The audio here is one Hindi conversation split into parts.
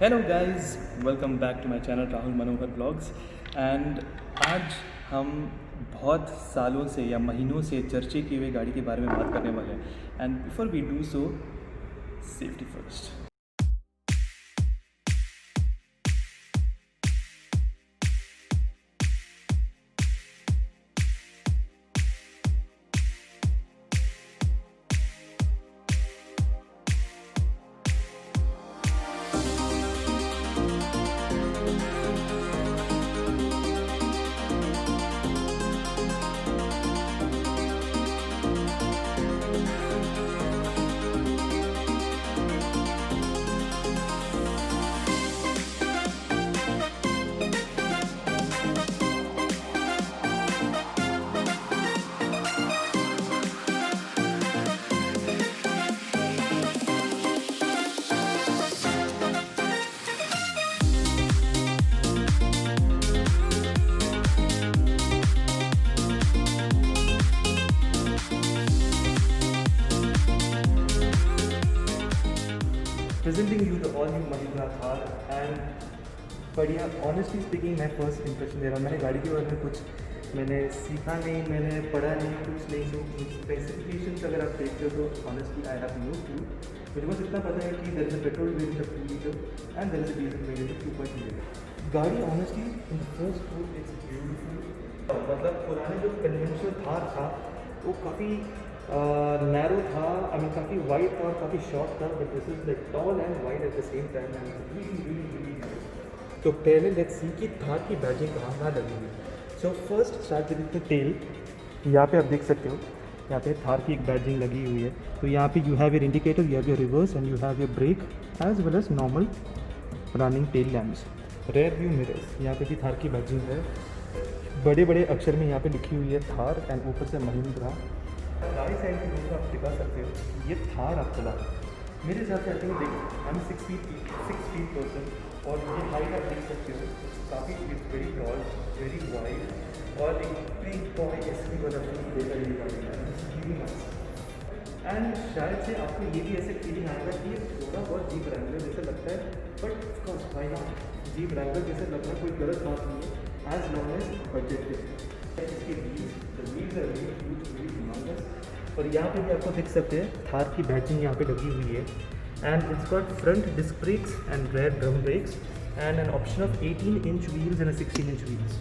Hello guys, welcome back to my channel Rahul Manohar vlogs. And आज हम बहुत सालों से या महीनों से चर्चे किए हुए गाड़ी के बारे में बात करने वाले हैं। And before we do so, safety first. Presenting you the all new Mahindra Thar and बढ़िया। ऑनेस्टली स्पीकिंग मैं फर्स्ट इंप्रेशन दे रहा हूँ। मैंने गाड़ी के बारे में कुछ मैंने सीखा नहीं, मैंने पढ़ा नहीं, कुछ नहीं। तो स्पेसिफिकेशंस अगर आप देखते हो तो honestly I have no clue. मुझे बस इतना पता है कि there is a petrol variant of 2 litre and there is a diesel variant of 2.2 litre. गाड़ी honestly in first look it's beautiful. मतलब पुराने जो कन्वेंशनल थार था वो काफ़ी नैरो था, आई मीन काफ़ी वाइड था और काफ़ी शॉर्ट था, but this is like tall and wide eight the same time and really. तो पहले लेट्स सी कि थार की बैजिंग कहाँ लगी हुई। So first start with the tail. यहाँ पे आप देख सकते हो, यहाँ पे थार की एक बैजिंग लगी हुई है। तो यहाँ पे you have your indicator, you have your reverse and you have your brake as well as normal running tail lamps. Rear view mirrors, यहाँ पे भी थार की बैजिंग है। बड़े बड़े अक्षर में यहाँ पे लिखी हुई है थार एंड ऊपर से महिंद्रा। राइट साइड के लोग आप दिखा सकते हो, ये थार आप चला मेरे हिसाब से आते हैं। देखो आई एम 6 फीट पर्सन और ये हाइट आप देख सकते हो, काफ़ी it's very tall, very wide और एक बिग बॉय एसपी वाला फील देगा ये गाड़ी। एंड शायद से आपको ये भी ऐसे फीलिंग आएगा कि ये थोड़ा बहुत जीप रैंगलर जैसा लगता है, but of course why not, jeep Wrangler जैसा लगना कोई गलत बात नहीं है एज लॉन्ग एज बजट है। इसके wheels are really huge, really humongous. और यहाँ पे भी आपको देख सकते हैं थार की बैजिंग यहाँ पे लगी हुई है and it's got front disc brakes and rear drum brakes and an option of 18-inch wheels and a 16-inch wheels.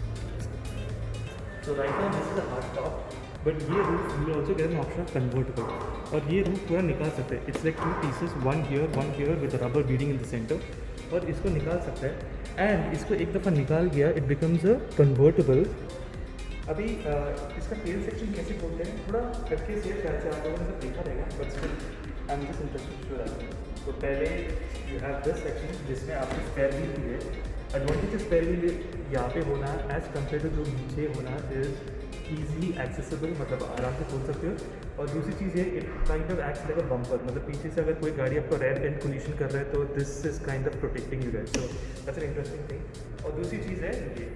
So right now this is a hard top, but ये roof you will also get an option of convertible और ये roof पूरा निकाल सकते हैं। It's like 2 pieces, one here with a rubber beading in the center और इसको निकाल सकते हैं। and इसको एक दफ़ा निकाल गया it becomes a convertible। अभी इसका टेल सेक्शन कैसे खोलते हैं थोड़ा करके से शायद से आप लोगों ने सब देखा रहेगा, but still I am just interested to that. तो पहले यू हैव दिस सेक्शन जिसमें आपकी स्पेयर व्हील भी है। एडवांटेज स्पेयर व्हील यहाँ पे होना है एज़ कम्पेयर टू जो नीचे होना इज ईजिली एक्सेसिबल, मतलब आराम से खोल सकते हो। और दूसरी चीज़ है it kind of acts like a bumper, मतलब पीछे से अगर कोई गाड़ी आपको रेयर एंड कोलिशन कर रहा है तो this is kind of protecting you guys. So that's an interesting thing. और दूसरी चीज़ है ये।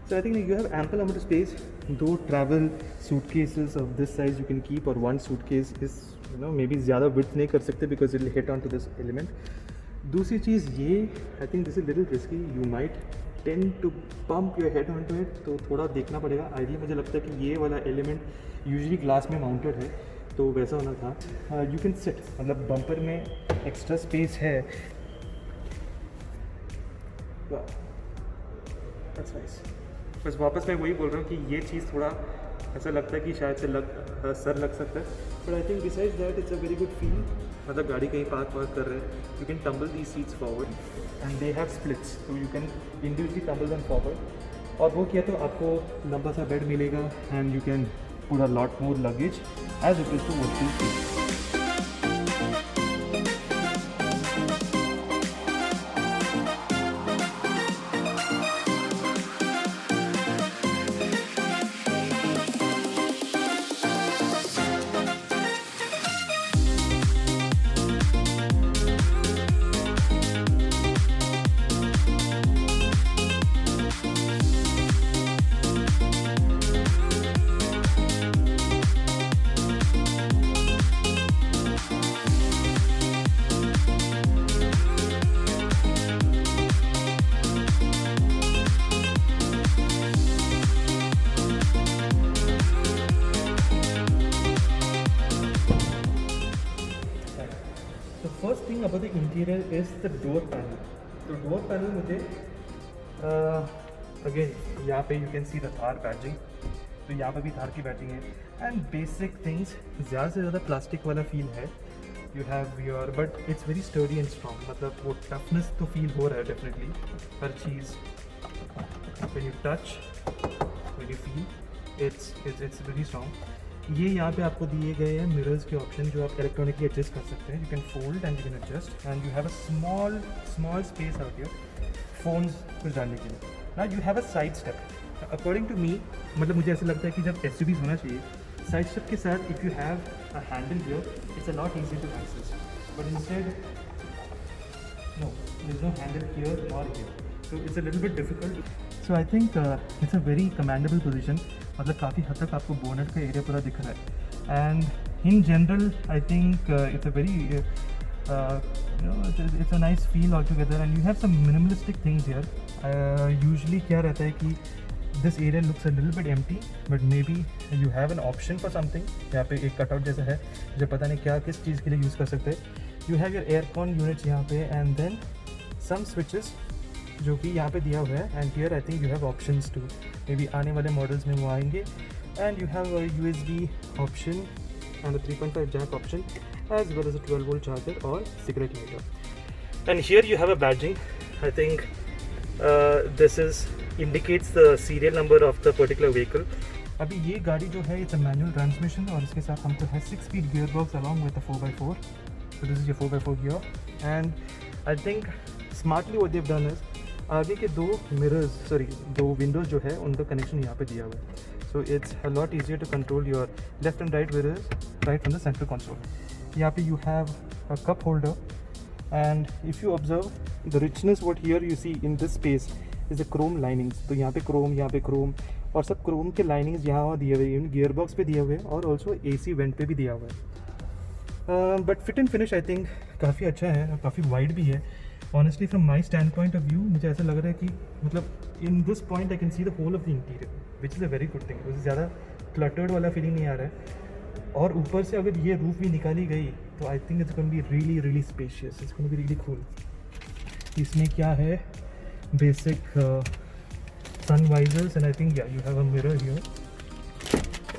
So I think you have ample amount of space. Though travel suitcases of this size you can keep, or one suitcase is maybe ज़्यादा width नहीं कर सकते because it will hit onto this element. दूसरी चीज़ ये I think this is little risky. You might tend to bump your head onto it, तो थोड़ा देखना पड़ेगा। आइडिया मुझे लगता है कि ये वाला element usually ग्लास में माउंटेड है तो वैसा होना था। You can sit, मतलब बम्पर में एक्स्ट्रा स्पेस है। That's nice. बस वापस मैं वही बोल रहा हूँ कि ये चीज़ थोड़ा ऐसा लगता है कि शायद से सर लग सकता है, but I think besides that it's a very good feel. मतलब गाड़ी कहीं पार्क वार्क कर रहे हैं, you can tumble the seats forward and they have splits, तो you can individually tumble them forward. और वो किया तो आपको लंबा सा बेड मिलेगा and you can put a lot more luggage as it is to what you see. First thing about the interior is the door panel. तो डोर पैनल मुझे अगेन यहाँ पे you can see the Thar badging. तो यहाँ पे भी थार की बैजिंग है. एंड बेसिक थिंग्स, ज़्यादा से ज़्यादा प्लास्टिक वाला फील है. You have your, but it's very sturdy and strong. मतलब वो टफनेस तो फील हो रहा है definitely. Her cheese when you touch, when you feel, it's very strong. ये यहाँ पे आपको दिए गए हैं मिरर्स के ऑप्शन जो आप इलेक्ट्रॉनिकली एडजस्ट कर सकते हैं. You can fold and you can adjust and you have a small space out here phones कुछ डालने के लिए. ना you have a side step. According to me, मतलब मुझे ऐसा लगता है कि जब SUVs होना चाहिए, साइड स्टेप के साथ if you have a handle here, it's a not easy to access. But instead no, there is no handle here और here, so it's a little bit difficult. So I think it's a very commendable position. मतलब काफ़ी हद तक आपको बोनट का एरिया पूरा दिख रहा है. And in general I think it's a very it's a nice feel altogether, and you have some minimalistic things here. Usually क्या रहता है कि this area looks a little bit empty, but maybe you have an option for something. यहाँ पे एक कटआउट जैसा है जो पता नहीं क्या किस चीज़ के लिए यूज़ कर सकते हैं. You have your aircon units यहाँ पे, and then some switches जो कि यहाँ पे दिया हुआ है. And here I think you have options too, maybe आने वाले मॉडल्स में वो आएंगे. And you have a USB option and a 3.5 jack option as well as a 12 volt charger or cigarette lighter. And here you have a badging. I think this is indicates the serial number of the particular vehicle. अभी ये गाड़ी जो है it's a manual transmission और इसके साथ हमको है 6-speed gearbox along with a 4x4. So this is your 4x4 gear. And I think smartly what they've done is आगे के दो विंडोज़ जो है उनका कनेक्शन यहाँ पे दिया हुआ है. So it's a lot easier to control your left and right mirrors right from the central console. यहाँ पे you have a cup holder, and if you observe the richness what here you see in this space is the chrome linings. तो यहाँ पे chrome और सब chrome के linings यहाँ दिए हुए हैं. गियर बॉक्स पे दिए हुए हैं और also AC वेंट पे भी दिया हुआ है. But fit and finish I think काफ़ी अच्छा है, काफ़ी वाइड भी है. Honestly from my stand point of view मुझे ऐसा लग रहा है कि मतलब in this point I can see the whole of the interior, which is a very good thing. उससे ज़्यादा क्लटर्ड वाला फीलिंग नहीं आ रहा है. और ऊपर से अगर ये रूफ भी निकाली गई तो I think it's going be really really spacious. It's going be really cool. इसमें क्या है, basic sun visors and I think you have a mirror here.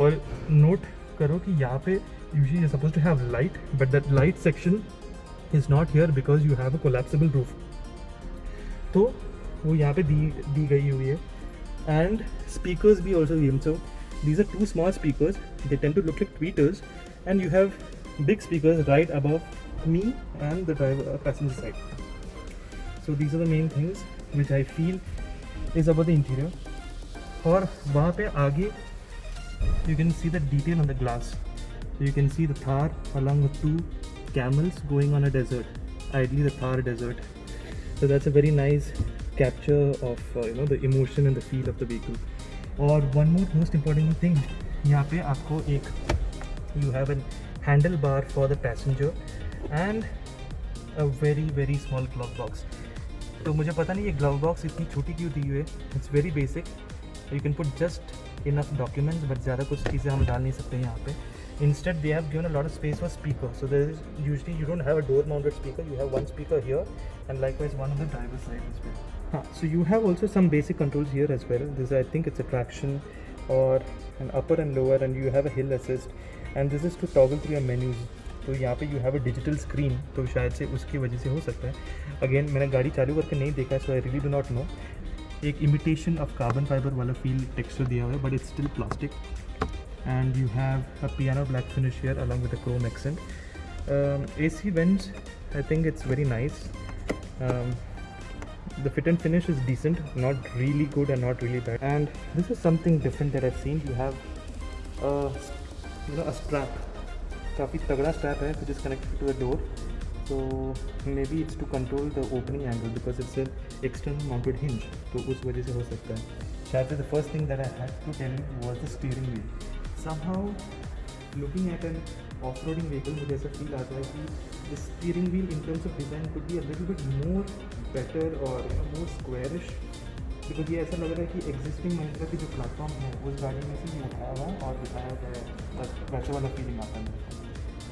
और नोट करो कि यहाँ पे usually you suppose to have light, but that light section is not here because you have a collapsible roof. तो वो यहाँ पे दी गई हुई है. and speakers भी also given. So these are two small speakers, they tend to look like tweeters, and you have big speakers right above me and the driver passenger side. So these are the main things which I feel is about the interior. और वहाँ पे आगे you can see the detail on the glass. So you can see the Thar along with two camels going on a desert, ideally the Thar desert. So that's a very nice capture of the emotion and the feel of the vehicle. और one more most important thing, यहाँ पे आपको एक you have a handle bar for the passenger and a very very small glove box. तो मुझे पता नहीं ये glove box इतनी छोटी क्यों दी हुई है. It's very basic. You can put just enough documents, but ज़्यादा कुछ चीज़ें हम डाल नहीं सकते यहाँ पे. Instead they have given a lot of space for speaker. So there is usually you don't have a door mounted speaker, you have one speaker here and likewise one on the driver's side as well. So you have also some basic controls here as well. This I think it's a traction or an upper and lower, and you have a hill assist, and this is to toggle through your menus. तो यहाँ पे you have a digital screen, तो शायद से उसकी वजह से हो सकता है. Again मैंने गाड़ी चालू करके नहीं देखा, so I really do not know. एक imitation of carbon fiber वाला feel texture दिया हुआ है, but it's still plastic. And you have a piano black finish here along with a chrome accent. AC vents, I think it's very nice. The fit and finish is decent, not really good and not really bad. And this is something different that I've seen. You have a strap, काफ़ी तगड़ा strap है which is connected to the door. So maybe it's to control the opening angle because it's an external mounted hinge. तो उस वजह से हो सकता है. शायद the first thing that I had to tell you was the steering wheel. Somehow looking at an off-roading vehicle मुझे ऐसा फील आता है कि the steering wheel in terms of design could be a little bit more better or more squarish, because ये ऐसा लग रहा है कि existing Mahindra की जो प्लेटफॉर्म है उस गाड़ी में से ये उठाया हुआ और दिखाया गया है, वैसे वाला फीलिंग आता है.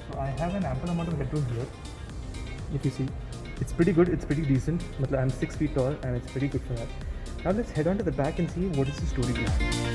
So I have an ample amount of headroom here. if you see. It's pretty good, it's pretty decent. मतलब I'm 6 feet tall and it's pretty good for that. Now let's head on to the back and see what is the story behind.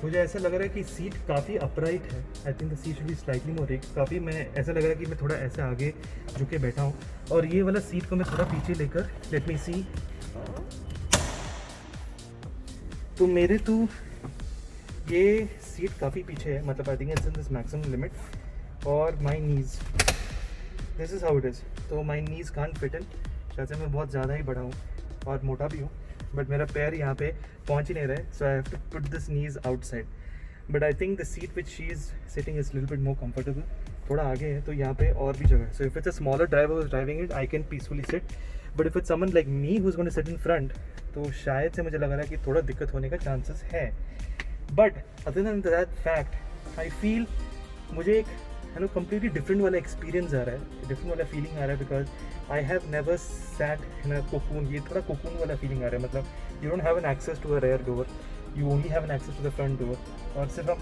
मुझे ऐसा लग रहा है कि सीट काफ़ी अपराइट है. I think the seat should be slightly more raked. काफ़ी मैं ऐसा लग रहा है कि मैं थोड़ा ऐसे आगे झुके बैठा हूँ. और ये वाला सीट को मैं थोड़ा पीछे लेकर लेट मी सी. तो मेरे तो ये सीट काफ़ी पीछे है. मतलब I think it's in this maximum limit. और my knees this is how it is. तो my knees can't fit in. शायद से मैं बहुत ज़्यादा ही बड़ा हूँ और मोटा भी हूँ. बट मेरा पैर यहाँ पे पहुँच ही नहीं रहा है. So I have to put this knees outside. But I think the seat which she is sitting is little bit more comfortable. थोड़ा आगे है तो यहाँ पे और भी जगह है. So if it's a smaller driver was driving it I can peacefully sit. But if it's someone like me who is going to sit in front तो शायद से मुझे लग रहा है कि थोड़ा दिक्कत होने का चांसेस है. But other than that fact I feel मुझे एक कम्प्लीटली डिफरेंट वाला एक्सपीरियंस आ रहा है. डिफरेंट वाला फीलिंग आ रहा है because I have never sat in a cocoon. ये थोड़ा कोकून वाला फीलिंग आ रहा है. मतलब you don't have an access to a rear door. You only have an access to the front door. और सिर्फ हम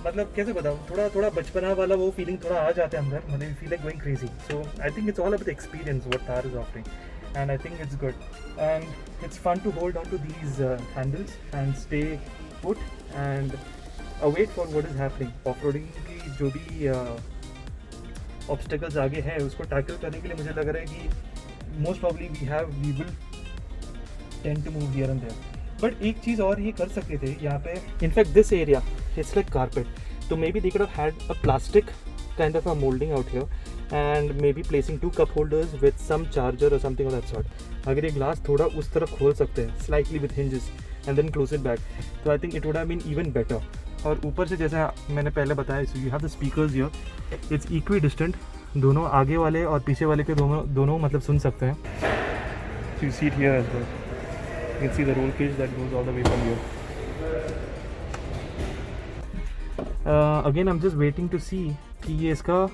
मतलब कैसे बताऊँ थोड़ा बचपना वाला वो फीलिंग थोड़ा आ जाता है अंदर. मतलब you feel like going crazy. So I think it's all about the experience what Thar is offering. And I think it's good and it's fun to hold on to these handles and stay put and await for what is happening. Off roading की जो भी ऑब्स्टिकल्स आगे हैं उसको टैकल करने के लिए मुझे लग रहा है कि most probably we will tend to move here and there. But एक चीज़ और ये कर सकते थे यहाँ पे. In fact this area it's like carpet. तो maybe they could have had a plastic kind of a moulding out here and maybe placing 2 cup holders with some charger or something of that sort. अगर ये ग्लास थोड़ा उस तरफ खोल सकते हैं slightly with hinges and then close it back, तो I think it would have been even better. और ऊपर से जैसा मैंने पहले बताया so you have the speakers here. It's equidistant. दोनों आगे वाले और पीछे वाले के दोनों मतलब सुन सकते हैं. You see it here as well. You can see the roll cage that goes all the way from here. Again I am just waiting to see कि ये इसका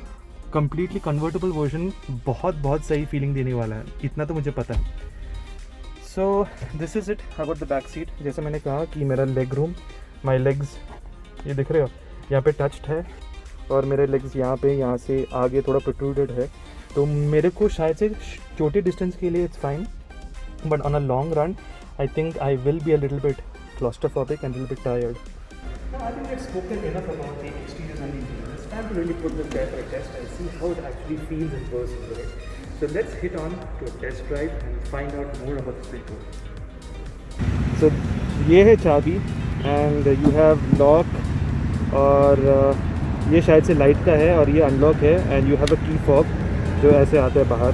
कम्प्लीटली कन्वर्टेबल वर्जन बहुत सही फीलिंग देने वाला है. इतना तो मुझे पता है. So this is it about the back seat. जैसे मैंने कहा कि मेरा लेग रूम, माई लेग्स ये दिख रहे हो यहाँ पे टच्ड है और मेरे लेग्स यहाँ से आगे थोड़ा प्रोट्रूडेड है. तो मेरे को शायद से छोटे डिस्टेंस के लिए it's fine. But on a long run I think I will be a little bit claustrophobic and a little bit tired. I think we've spoken enough about the exteriors and the interiors. It's time to really put this guy for a test and see how it actually feels in person, right? So let's hit on to a test drive and find out more about this vehicle. So ये है चाबी and you have lock और ये शायद से लाइट का है और ये अनलॉक है and you have a key fob जो ऐसे आता है बाहर.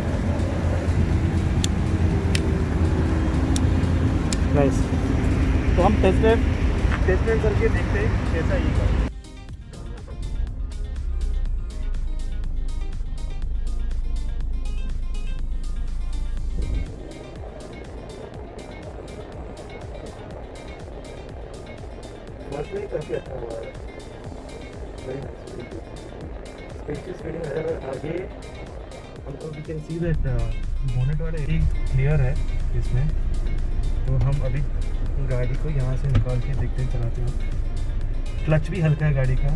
नाइस. तो हम टेस्ट ड्राइव करके देखते हैं कैसा ये का. काफ़ी अच्छा हुआ है. स्पेशियस फीलिंग है. आगे हमको we can see that bonnet वाला एक लेयर है इसमें. तो हम अभी गाड़ी को यहाँ से निकाल के देखते हैं चलाते हैं. क्लच भी हल्का है गाड़ी का.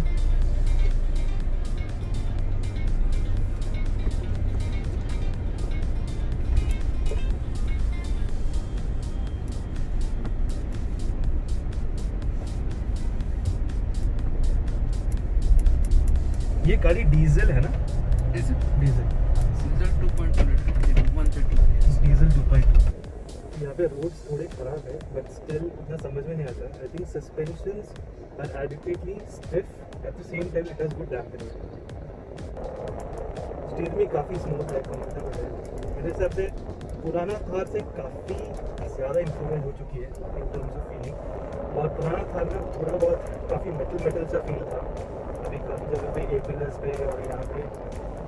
ये गाड़ी डीजल है ना? Diesel 2.2 diesel 2.2. यहाँ पे रोड्स थोड़े ख़राब है बट स्टिल इतना समझ में नहीं आता. I think suspensions are adequately stiff at the same time it has good dampening. Steering काफ़ी स्मूथ है, कंफर्टेबल है. मेरे हिसाब से पुराना थार से काफ़ी ज़्यादा इम्प्रूवमेंट हो चुकी है इन टर्म्स ऑफ फीलिंग. और पुराना थार में थोड़ा बहुत काफ़ी मेटल सा फील था. अभी काफ़ी जगह पे ए पिलर्स पे और यहाँ पे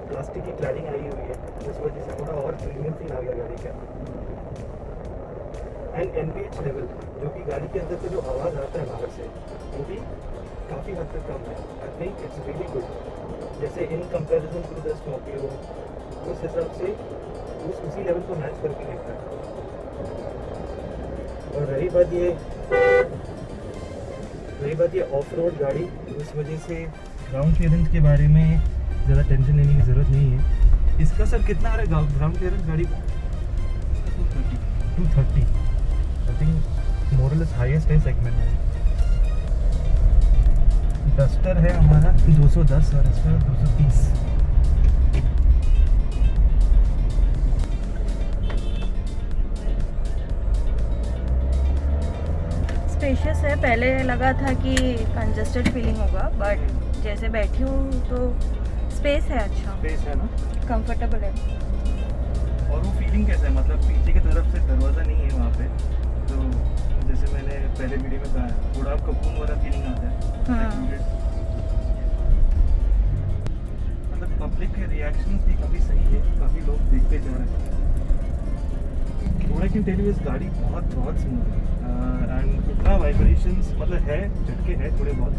प्लास्टिक की क्लैडिंग आई हुई है जिस वजह से थोड़ा और प्रीमियम फील आ गया गाड़ी का. एंड NVH लेवल, जो कि गाड़ी के अंदर से जो आवाज़ आता है बाहर से, वो भी काफ़ी हद तक कम है। I think it's really good. जैसे in comparison to the Scorpio, उस हिसाब से उसी लेवल को मैच करके देखता है। और रही बात ये ऑफ रोड गाड़ी, उस वजह से ग्राउंड क्लियरेंस के बारे में ज़्यादा टेंशन लेने की ज़रूरत नहीं है। इसका सर कितना आ रहा है ग्राउंड क्लियरेंस गाड़ी का? 230। आई थिंक मोरलेस हाईएस्ट है सेगमेंट में। डस्टर है हमारा 210 और इसका 230। स्पेशियस है। पहले लगा था कि कंजस्टेड फीलिंग होगा, बट जैसे बैठी हूँ तो स्पेस है, अच्छा स्पेस है ना, कंफर्टेबल है। और वो फीलिंग कैसा है, मतलब पीछे की तरफ से दरवाज़ा नहीं है वहाँ पे, तो जैसे मैंने पहले वीडियो में कहा थोड़ा कपून वाला फीलिंग आता है। मतलब पब्लिक के रिएक्शंस भी काफ़ी सही है, काफ़ी लोग देखते जा रहे हैं। थोड़ा कैन टेल यू, इस गाड़ी बहुत स्मूथ है एंड उतना वाइब्रेशंस मतलब है, झटके हैं थोड़े बहुत,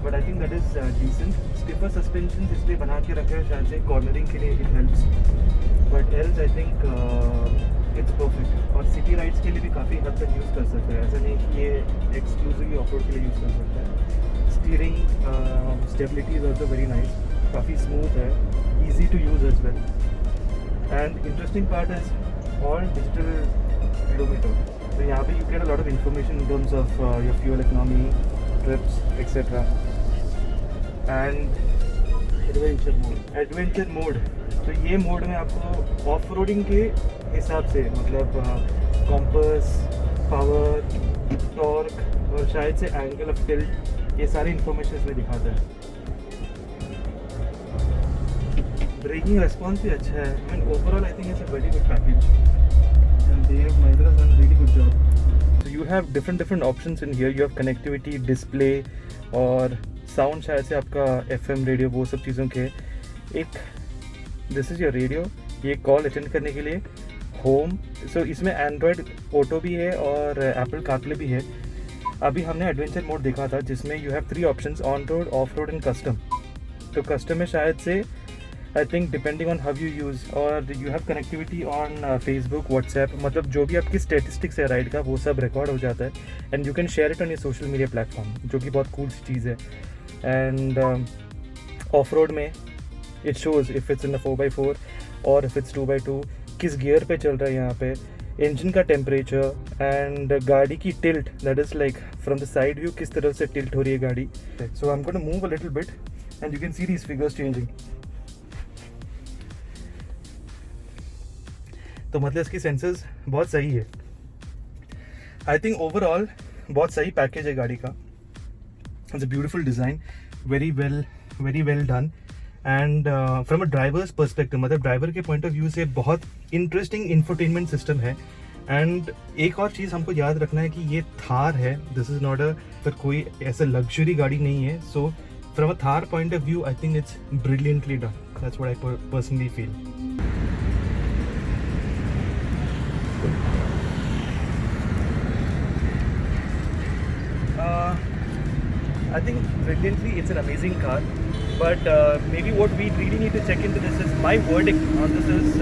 but I think that is decent. Stiffer suspension इसलिए बना के रखे हैं शायद से कॉर्नरिंग के लिए, it helps, but else I think it's perfect. और सिटी राइड्स के लिए भी काफ़ी हद तक यूज़ कर सकते हैं, ऐसा नहीं कि ये एक्सक्लूसिवली ऑफ रोड के लिए यूज़ कर सकते हैं। Steering stability is also very nice, काफ़ी स्मूथ है, easy to use as well. And interesting part is all digital speedometer, तो यहाँ पे you get a lot of information in terms of your fuel economy, trips etcetera. And adventure mode, तो ये मोड में आपको ऑफ रोडिंग के हिसाब से मतलब कॉम्पस, पावर, टॉर्क और शायद से एंगल ऑफ टिल्ट, ये सारी इंफॉर्मेशन इसमें दिखाता है। ब्रेकिंग रिस्पॉन्स भी अच्छा है। I mean overall I think it's a very good package and they have Mahindra done really good job. So you have different options in here. You have connectivity, display और साउंड, शायद से आपका FM रेडियो, वो सब चीज़ों के एक दिस इज़ योर रेडियो, ये कॉल अटेंड करने के लिए, होम। सो इसमें एंड्रॉयड ऑटो भी है और एप्पल कारप्ले भी है। अभी हमने एडवेंचर मोड देखा था जिसमें you have 3 options, on road, off road and custom. तो कस्टम में शायद से I think depending on how you use, और you have connectivity on Facebook, WhatsApp, मतलब जो भी आपकी स्टेटिस्टिक्स है राइड का वो सब रिकॉर्ड हो जाता है and you can share it on your social media platform, जो कि बहुत कूल सी चीज़ है। एंड ऑफ रोड में it shows if it's in 4x4 और इफ़ इट्स 2x2, किस गियर पे चल रहा है यहाँ पे, इंजन का टेम्परेचर एंड गाड़ी की tilt, that is like from the side view किस तरह से टिल्ट हो रही है गाड़ी। So I am going to move a little bit and you can see these figures changing. तो मतलब इसकी सेंसर्स बहुत सही है। आई थिंक ओवरऑल बहुत सही पैकेज है गाड़ी का। It's a beautiful design, very well done and from a drivers perspective, मतलब ड्राइवर के पॉइंट ऑफ व्यू से बहुत इंटरेस्टिंग इंफोटेनमेंट सिस्टम है। एंड एक और चीज़ हमको याद रखना है कि ये थार है, दिस इज़ नॉट अ कोई ऐसा लग्जरी गाड़ी नहीं है। So from a Thar point of view I think it's brilliantly done, that's what I personally feel. I think brilliantly, it's an amazing car, but maybe what we really need to check into this is my verdict on this is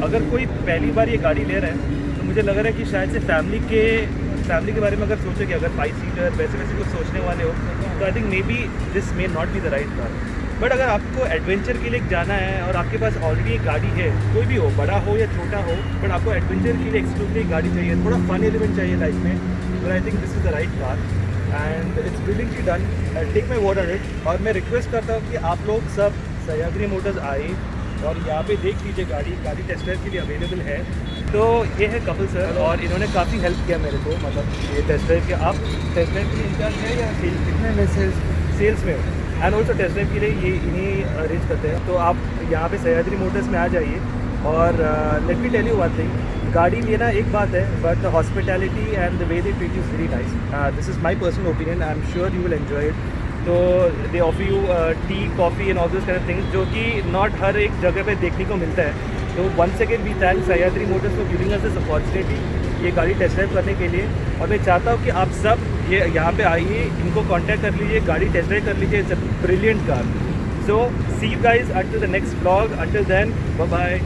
अगर कोई पहली बार ये गाड़ी ले रहा है तो मुझे लग रहा है कि शायद से फैमिली के बारे में अगर सोचो कि अगर 5 सीटर वैसे कुछ सोचने वाले हो तो I think may be this may not be the right car. But अगर आपको एडवेंचर के लिए जाना है और आपके पास ऑलरेडी एक गाड़ी है, कोई भी हो, बड़ा हो या छोटा हो, बट आपको एडवेंचर के लिए एक्सक्लूसिव गाड़ी चाहिए, थोड़ा फन एलिमेंट चाहिए लाइफ में, तो I think this is the right car and it's brilliantly done. Take my word on it. और मैं रिक्वेस्ट करता हूँ कि आप लोग सब सह्याद्री मोटर्स आए और यहाँ पे देख लीजिए, गाड़ी टेस्ट ड्राइव के लिए अवेलेबल है। तो ये है कपिल सर और इन्होंने काफ़ी हेल्प किया मेरे को, मतलब ये टेस्ट ड्राइव के। आप टेस्ट ड्राइव के लिए इंचार्ज है या सेल्स में हो? एंड ऑल्सो टेस्ट ड्राइव के लिए ये इन्हीं अरेंज करते हैं। तो आप यहाँ पे सह्याद्री मोटर्स में आ जाइए और let me tell you one thing, गाड़ी लेना एक बात है, but the hospitality and the way they treat you is very nice. This is my personal opinion, I am sure you will enjoy it. तो they offer you tea, coffee and all this kind of things, जो कि नॉट हर एक जगह पे देखने को मिलता है। तो once again we thank Sahyadri Motors for giving us this opportunity ये गाड़ी टेस्ट ड्राइव करने के लिए। और मैं चाहता हूँ कि आप सब ये यहाँ पे आइए, इनको कांटेक्ट कर लीजिए, गाड़ी टेस्ट ड्राइव कर लीजिए। It's a brilliant car. So see you guys until the next vlog. Until then bye bye.